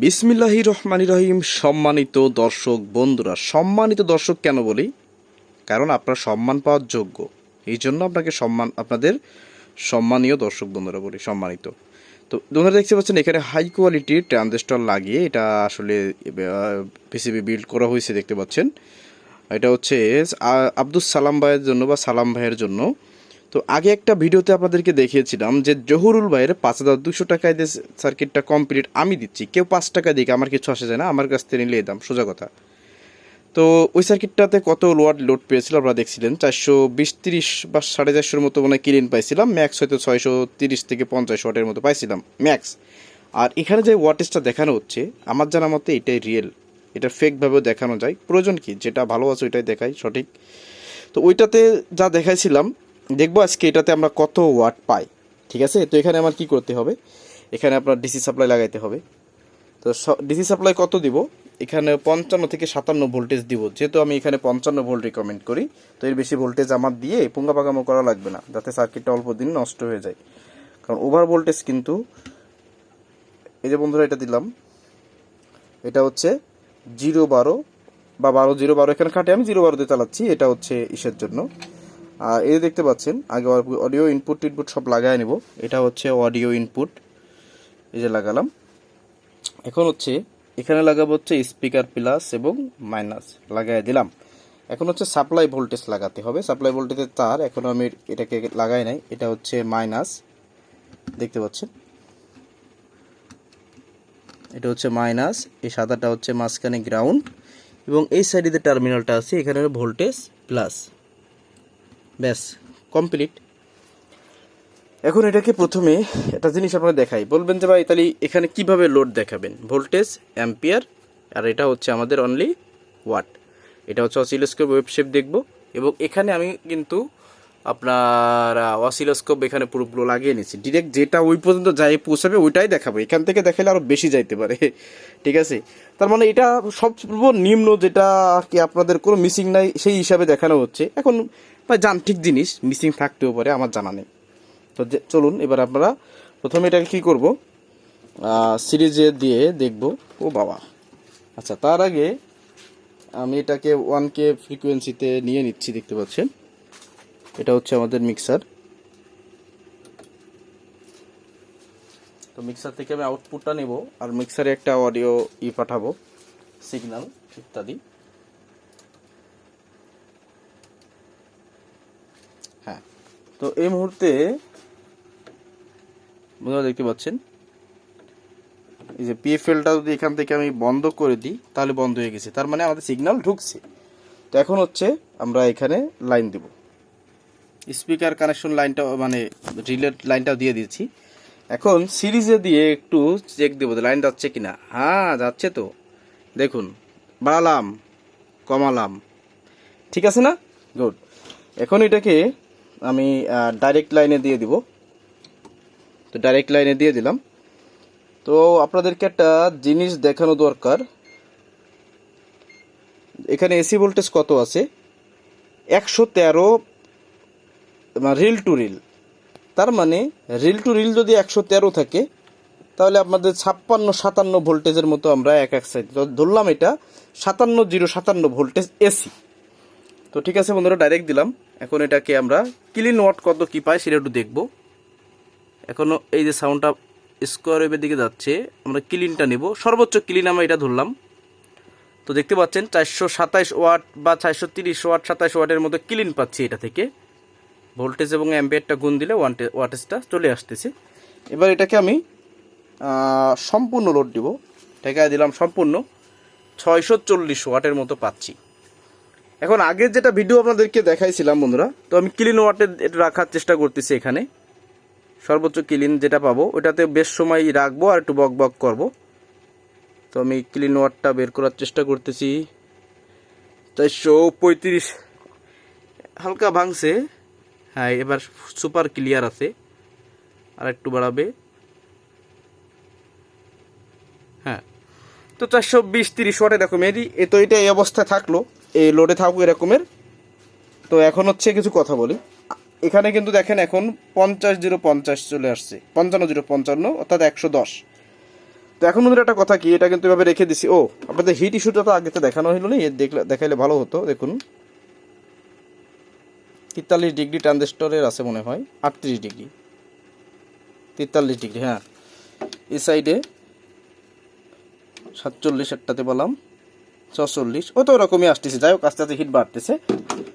বিসমিল্লাহির রহমানির রহিম। সম্মানিত দর্শক বন্ধুরা, সম্মানিত দর্শক কেন বলি? কারণ আপনারা সম্মান পাওয়ার যোগ্য, এই জন্য আপনাদের সম্মানীয় দর্শক বন্ধুরা বলি, সম্মানিত। তো বন্ধুরা দেখতে পাচ্ছেন এখানে হাই কোয়ালিটির ট্রানজিস্টর লাগিয়ে এটা আসলে পিসিবি বিল্ড করা হয়েছে। দেখতে পাচ্ছেন এটা হচ্ছে আব্দুল সালাম ভাইয়ের জন্য বা সালাম ভাইয়ের জন্য। তো আগে একটা ভিডিওতে আপনাদেরকে দেখিয়েছিলাম যে জহুরুল ভাইয়ের 5,200 টাকায় দিয়ে সার্কিটটা কমপ্লিট আমি দিচ্ছি, কেউ 5 টাকা দিকে আমার কিছু আসে যায় না, আমার কাছ থেকে নিলে দাম সোজা কথা। তো ওই সার্কিটটাতে কত ওয়াট লোড পেয়েছিল আপনারা দেখছিলেন, 420-30 বা 450 মতো মনে হয় ক্লিন পাইছিলাম, ম্যাক্স হয়তো 630 থেকে 50 ওয়াটের মতো পাইছিলাম ম্যাক্স। আর এখানে যে ওয়াটেজটা দেখানো হচ্ছে আমার জানা মতে এটাই রিয়েল, এটা ফেকভাবেও দেখানো যায়, প্রয়োজন কি যেটা ভালো আছে ওইটাই দেখাই সঠিক। তো ওইটাতে যা দেখাইছিলাম দেখবো আজকে এটাতে আমরা কত ওয়াট পাই। ঠিক আছে, তো এখানে আমার কি করতে হবে, এখানে আপনার ডিসি সাপ্লাই লাগাইতে হবে। তো ডিসি সাপ্লাই কত দিব, এখানে 55 থেকে 57 ভোল্টেজ দিব, যেহেতু আমি এখানে 55 ভোল্ট রিকমেন্ড করি। তো এর বেশি ভোল্টেজ আমার দিয়ে পুঙ্গা পাকামো করা লাগবে না, যাতে সার্কিটটা অল্প দিন নষ্ট হয়ে যায়। কারণ ওভার ভোল্টেজ কিন্তু, এই যে বন্ধুরা এটা দিলাম, এটা হচ্ছে 0-12 বা 12-0-12 এখানে কাটে, আমি 0-12 দিয়ে চালাচ্ছি। এটা হচ্ছে ইসের জন্য। আর এই দেখতে পাচ্ছেন আগে অডিও ইনপুট সব লাগাই নেব। এটা হচ্ছে অডিও ইনপুট, এই যে লাগালাম। এখন হচ্ছে এখানে লাগাবো হচ্ছে স্পিকার প্লাস এবং মাইনাস লাগাই দিলাম। এখন হচ্ছে সাপ্লাই ভোল্টেজ লাগাতে হবে, সাপ্লাই ভোল্টেজের তার এখন আমি এটাকে লাগাই নাই, এটা হচ্ছে মাইনাস, দেখতে পাচ্ছেন এটা হচ্ছে মাইনাস, এই সাদাটা হচ্ছে মাঝখানে গ্রাউন্ড এবং এই সাইডে যে টার্মিনালটা আছে এখানে ভোল্টেজ প্লাস। ব্যাস কমপ্লিট। এখন এটাকে প্রথমে একটা জিনিস আপনারা দেখাই, বলবেন যে ভাই তাহলে এখানে কিভাবে লোড দেখাবেন, ভোল্টেজ অ্যাম্পিয়ার, আর এটা হচ্ছে আমাদের অনলি ওয়াট। এটা হচ্ছে অসিলোস্কোপ ওয়েবশেপ দেখব, এবং এখানে আমি কিন্তু আপনার অসিলোস্কোপ এখানে পুরোপুরো লাগিয়ে নিচ্ছি, ডিরেক্ট যেটা ওই পর্যন্ত যাই পৌঁছাবে ওইটাই দেখাবো, এখান থেকে দেখালে আরও বেশি যাইতে পারে। ঠিক আছে, তার মানে এটা সর্বনিম্ন যেটা আর কি আপনাদের কোনো মিসিং নাই সেই হিসাবে দেখানো হচ্ছে। এখন ভাই যান্ত্রিক জিনিস মিসিং থাকতেও পারে, আমার জানা নেই। তো চলুন এবার আপনারা প্রথমে এটাকে কী করবো, সিরিজে দিয়ে দেখব। ও বাবা, আচ্ছা তার আগে আমি এটাকে 1K ফ্রিকোয়েন্সিতে নিয়ে নিচ্ছি। দেখতে পাচ্ছেন এটা হচ্ছে আমাদের মিক্সার। তো মিক্সার থেকে আমি আউটপুটটা নেব, আর মিক্সারে একটা অডিও পাঠাবো, সিগন্যাল ইত্যাদি। হ্যাঁ, তো এই মুহূর্তে বন্ধুরা দেখতে পাচ্ছেন এই যে পিএফএলটা যদি এখান থেকে আমি বন্ধ করে দিই তাহলে বন্ধ হয়ে গেছে, তার মানে আমাদের সিগন্যাল ঢুকছে। তো এখন হচ্ছে আমরা এখানে লাইন দেব, স্পিকার কানেকশন লাইনটা মানে রিলেট লাইনটাও দিয়ে দিয়েছি। এখন সিরিজে দিয়ে একটু চেক দেবো লাইন যাচ্ছে কিনা। হ্যাঁ যাচ্ছে, তো দেখুন বাড়ালাম কমালাম, ঠিক আছে না, গুড। এখন এটাকে আমি ডাইরেক্ট লাইনে দিয়ে দিব। তো ডাইরেক্ট লাইনে দিয়ে দিলাম। তো আপনাদেরকে একটা জিনিস দেখানো দরকার, এখানে এসি ভোল্টেজ কত আছে, 113 রিল টু রিল। তার মানে রিল টু রিল যদি 113 থাকে তাহলে আপনাদের 56-57 ভোল্টেজের মতো আমরা এক সাইড ধরলাম, এটা 57-057 ভোল্টেজ এসি। তো ঠিক আছে বন্ধুরা, ডাইরেক্ট দিলাম। এখন এটাকে আমরা ক্লিন ওয়াট কত কি পাই সেটা একটু দেখবো। এখনও এই যে সাউন্ডটা স্কোয়ার ওয়েভের দিকে যাচ্ছে, আমরা ক্লিনটা নেব, সর্বোচ্চ ক্লিন আমরা এটা ধরলাম। তো দেখতে পাচ্ছেন 427 ওয়াট বা 430 ওয়াট 27 ওয়াটের মতো ক্লিন পাচ্ছি এটা থেকে। ভোল্টেজ এবং অ্যাম্পিয়ারটা গুণ দিলে ওয়াটেজটা চলে আসতেছে। এবার এটাকে আমি সম্পূর্ণ লোড দিব, ঠেকায় দিলাম সম্পূর্ণ, 640 ওয়াটের মতো পাচ্ছি। এখন আগের যেটা ভিডিও আপনাদেরকে দেখাইছিলাম বন্ধুরা, তো আমি ক্লিন ওয়াটে রাখার চেষ্টা করতেছি, এখানে সর্বোচ্চ ক্লিন যেটা পাবো ওটাতে বেশ সময় রাখবো আর একটু বক বক করবো। তো আমি ক্লিন ওয়াটটা বের করার চেষ্টা করতেছি, 435 হালকা ভাঙছে। হ্যাঁ এবার সুপার ক্লিয়ার আছে, আর একটু বাড়াবে। হ্যাঁ, তো 420-30 ওয়াট এরকমের। তো এটা এই অবস্থায় থাকলো, এই লোডে থাকবো এরকমের। তো এখন হচ্ছে কিছু কথা বলি, এখানে কিন্তু দেখেন এখন 50-0-50 চলে আসছে, 55-0-55 অর্থাৎ 110। তো এখন বন্ধুরা একটা কথা কি, এটা কিন্তু এভাবে রেখে দিছি। ও আপনাদের হিট ইস্যুটা তো আগে তো দেখানো হলো না, দেখাইলে ভালো হতো। দেখুন 43 ডিগ্রি ট্রানজিস্টরের আছে মনে হয়, 38 ডিগ্রি, 43 ডিগ্রি, হ্যাঁ। এই সাইডে 47, একটাতে বললাম 46, ও তো ওরকমই আসতেছে। যাই হোক আস্তে আস্তে হিট বাড়তেছে।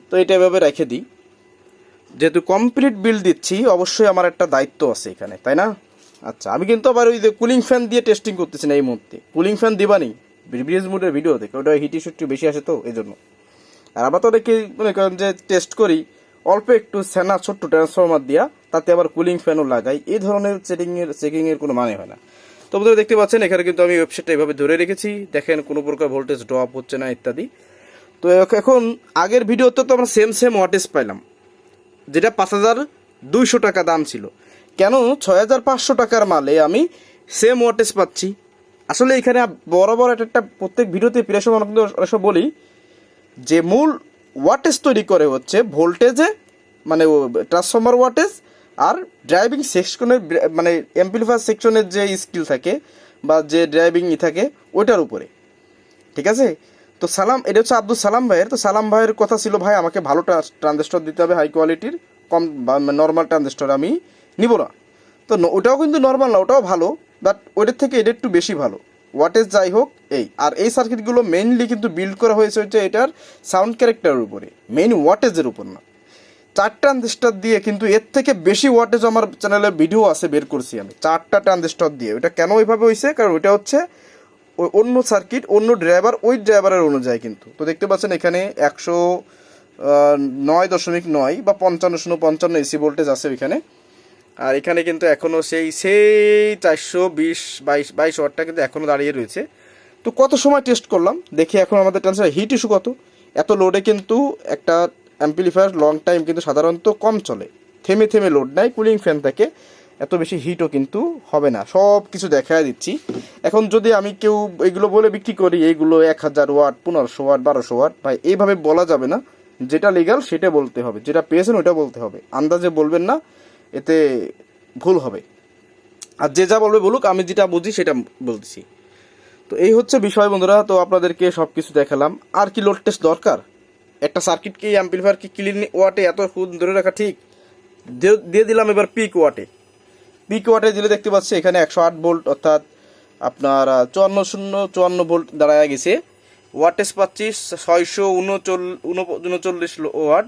তো এটা এভাবে রেখে দিই। যেহেতু কমপ্লিট বিল দিচ্ছি, অবশ্যই আমার একটা দায়িত্ব আছে এখানে, তাই না? আচ্ছা, আমি কিন্তু আবার ওই যে কুলিং ফ্যান দিয়ে টেস্টিং করতেছি না এই মুহূর্তে। কুলিং ফ্যান দিবানি ব্রিজ মোডের ভিডিও দেখে, ওটা হিট ইস্যু একটু বেশি আসে তো এই জন্য। আর আমরা তো অনেকে মনে করেন যে টেস্ট করি অল্প একটু সেনা ছোট্ট ট্রান্সফরমার দিয়া, তাতে আবার কুলিং ফ্যানও লাগাই। এই ধরনের চেকিংয়ের কোনো মানে হয় না। তো বন্ধুরা দেখতে পাচ্ছেন এখানে কিন্তু আমি ওয়েবসাইটটা এইভাবে ধরে রেখেছি। দেখেন কোনো প্রকার ভোল্টেজ ড্রপ হচ্ছে না ইত্যাদি। তো এখন আগের ভিডিওতে তো আমরা সেম ওয়াটেজ পাইলাম, যেটা 5200 টাকা দাম ছিল। কেন 6500 টাকার মালে আমি সেম ওয়াটেজ পাচ্ছি? আসলে এখানে বরাবর একটা প্রত্যেক ভিডিওতে প্রায় সময় অনেক সময় বলি যে মূল ওয়াটেজ তৈরি করে হচ্ছে ভোল্টেজে, মানে ট্রান্সফর্মার ওয়াটেজ আর ড্রাইভিং সেকশনের, মানে অ্যাম্পলিফায়ার সেকশনের যে স্কিল থাকে বা যে ড্রাইভিং থাকে ওইটার উপরে। ঠিক আছে? তো সালাম, এটা হচ্ছে আব্দুল সালাম ভাইয়ের। তো সালাম ভাইয়ের কথা ছিল, ভাই আমাকে ভালো ট্রানজিস্টর দিতে হবে, হাই কোয়ালিটির, কম নর্মাল ট্রানজিস্টর আমি নিব না। তো ওটাও কিন্তু নর্মাল না, ওটাও ভালো, বাট ওইটার থেকে এটা একটু বেশি ভালো ওয়াটেজ। যাই হোক, এই আর এই সার্কিটগুলো মেইনলি কিন্তু বিল্ড করা হয়েছে হচ্ছে এটার সাউন্ড ক্যারেক্টারের উপরে, মেইন ওয়াটেজের উপর না। 4 ট্রানজিস্টর দিয়ে কিন্তু এর থেকে বেশি ওয়াটেজ আমার চ্যানেলে ভিডিও আছে, বের করছি আমি 4টা ট্রানজিস্টর দিয়ে। ওইটা কেন ওইভাবে হয়েছে? কারণ ওইটা হচ্ছে ওই অন্য সার্কিট, অন্য ড্রাইভার, ওই ড্রাইভারের অনুযায়ী কিন্তু। তো দেখতে পাচ্ছেন এখানে 109.9 বা 55.55 এসি ভোল্টেজ আছে ওইখানে। আর এখানে কিন্তু এখনও সেই 422 ওয়াটটা কিন্তু এখনও দাঁড়িয়ে রয়েছে। তো কত সময় টেস্ট করলাম দেখি এখন আমাদের ট্রান্সফার হিট ইস্যু কত। এত লোডে কিন্তু একটা অ্যাম্পলিফায়ার লং টাইম কিন্তু সাধারণত কম চলে, থেমে থেমে লোড নেয়, কুলিং ফ্যান থাকে, এত বেশি হিটও কিন্তু হবে না। সব কিছু দেখায় দিচ্ছি। এখন যদি আমি কেউ এগুলো বলে বিক্রি করি এইগুলো 1000 ওয়াট, 1500 ওয়াট, 1200 ওয়াট, ভাই এইভাবে বলা যাবে না। যেটা লিগাল সেটা বলতে হবে, যেটা পেয়েছেন ওইটা বলতে হবে, আন্দাজে বলবেন না, এতে ভুল হবে। আর যে যা বলবে বলুক, আমি যেটা বুঝি সেটা বলতেছি। তো এই হচ্ছে বিষয় বন্ধুরা। তো আপনাদেরকে সব কিছু দেখালাম। আর কি লোড টেস্ট দরকার? একটা সার্কিটকে, অ্যাম্পলিফায়ারকে ক্লিন ওয়াটে এত ধরে রাখা ঠিক? দিয়ে দিলাম এবার পিক ওয়াটে। পিক ওয়াটে দিলে দেখতে পাচ্ছি এখানে 108 ভোল্ট, অর্থাৎ আপনার 5454 ভোল্ট দাঁড়ায় গেছে। ওয়াটেজ পাচ্ছি 639 ওয়াট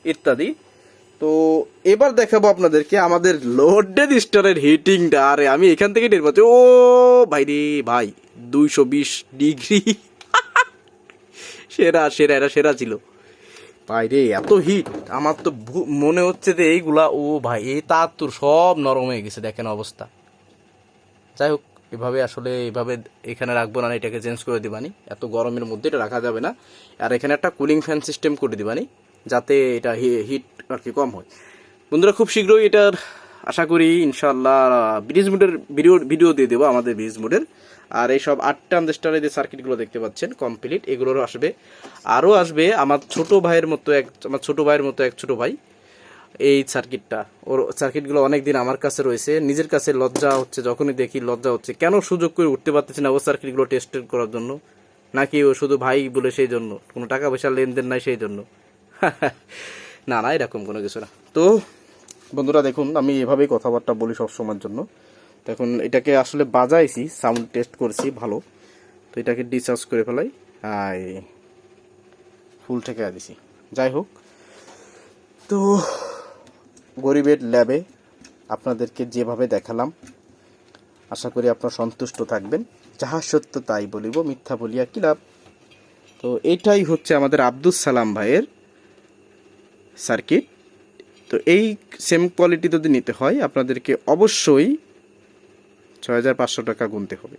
ইত্যাদি। তো এবার দেখাবো আপনাদেরকে আমাদের লোডেড স্টোরের হিটিংটা। আরে আমি এখান থেকে টের পাচ্ছি, ও ভাই রে ভাই, 220 ডিগ্রি। সেরা সেরা, এটা সেরা ছিল ভাই রে। এত হিট আমার তো মনে হচ্ছে যে এইগুলা, ও ভাই এই তার তোর সব নরম হয়ে গেছে, দেখেন অবস্থা। যাই হোক, এভাবে আসলে এভাবে এখানে রাখবো না, এটাকে চেঞ্জ করে দিবানি। এত গরমের মধ্যে এটা রাখা যাবে না। আর এখানে একটা কুলিং ফ্যান সিস্টেম করে দিবানি, যাতে এটা হিট আর কি কম হয়। বন্ধুরা খুব শীঘ্রই এটার আশা করি ইনশাল্লাহ ব্রিজ মোডের ভিডিও দিয়ে দেবো, আমাদের ব্রিজ মোডের। আর এইসব 8 ট্রানজিস্টরের যে সার্কিটগুলো দেখতে পাচ্ছেন কমপ্লিট, এগুলোরও আসবে। আরও আসবে আমার ছোট ভাইয়ের মতো এক ছোট ভাই, এই সার্কিটটা, ওর সার্কিটগুলো অনেক দিন আমার কাছে রয়েছে। নিজের কাছে লজ্জা হচ্ছে, যখনই দেখি লজ্জা হচ্ছে, কেন সুযোগ করে উঠতে পারতেছি না ও সার্কিটগুলো টেস্ট করার জন্য। নাকি ও শুধু ভাই বলে সেই জন্য, কোনো টাকা পয়সা লেনদেন নাই সেই জন্য? না না, এরকম কোনো কিছু না। তো বন্ধুরা দেখুন, আমি এভাবেই কথাবার্তা বলি সবসময়ের জন্য। তো এখন এটাকে আসলে বাজাইছি, সাউন্ড টেস্ট করছি ভালো। তো এটাকে ডিসচার্জ করে ফেলাই, ফুল থেকে দিছি। যাই হোক, তো গরিবের ল্যাবে আপনাদেরকে যেভাবে দেখালাম, আশা করি আপনারা সন্তুষ্ট থাকবেন। যাহা সত্য তাই বলিব, মিথ্যা বলিয়া কি লাভ। তো এইটাই হচ্ছে আমাদের আব্দুল সালাম ভাইয়ের সার্কিট। তো এই সেম কোয়ালিটি যদি নিতে হয় আপনাদেরকে অবশ্যই 6500 টাকা গুনতে হবে।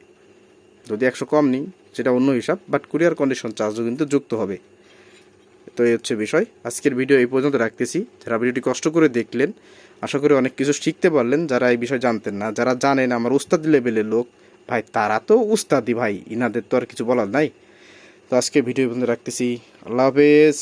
যদি 100 কম নিই সেটা অন্য হিসাব, বাট কুরিয়ার কন্ডিশন চার্জও কিন্তু যুক্ত হবে। তো এই হচ্ছে বিষয়। আজকের ভিডিও এই পর্যন্ত রাখতেছি। যারা ভিডিওটি কষ্ট করে দেখলেন, আশা করি অনেক কিছু শিখতে পারলেন। যারা এই বিষয় জানতেন না, যারা জানেন আমার উস্তাদি লেভেলের লোক ভাই, তারা তো উস্তাদি ভাই, ইনাদের তো আর কিছু বলার নাই। তো আজকে ভিডিও এই পর্যন্ত রাখতেছি। আল্লাহ হাফেজ।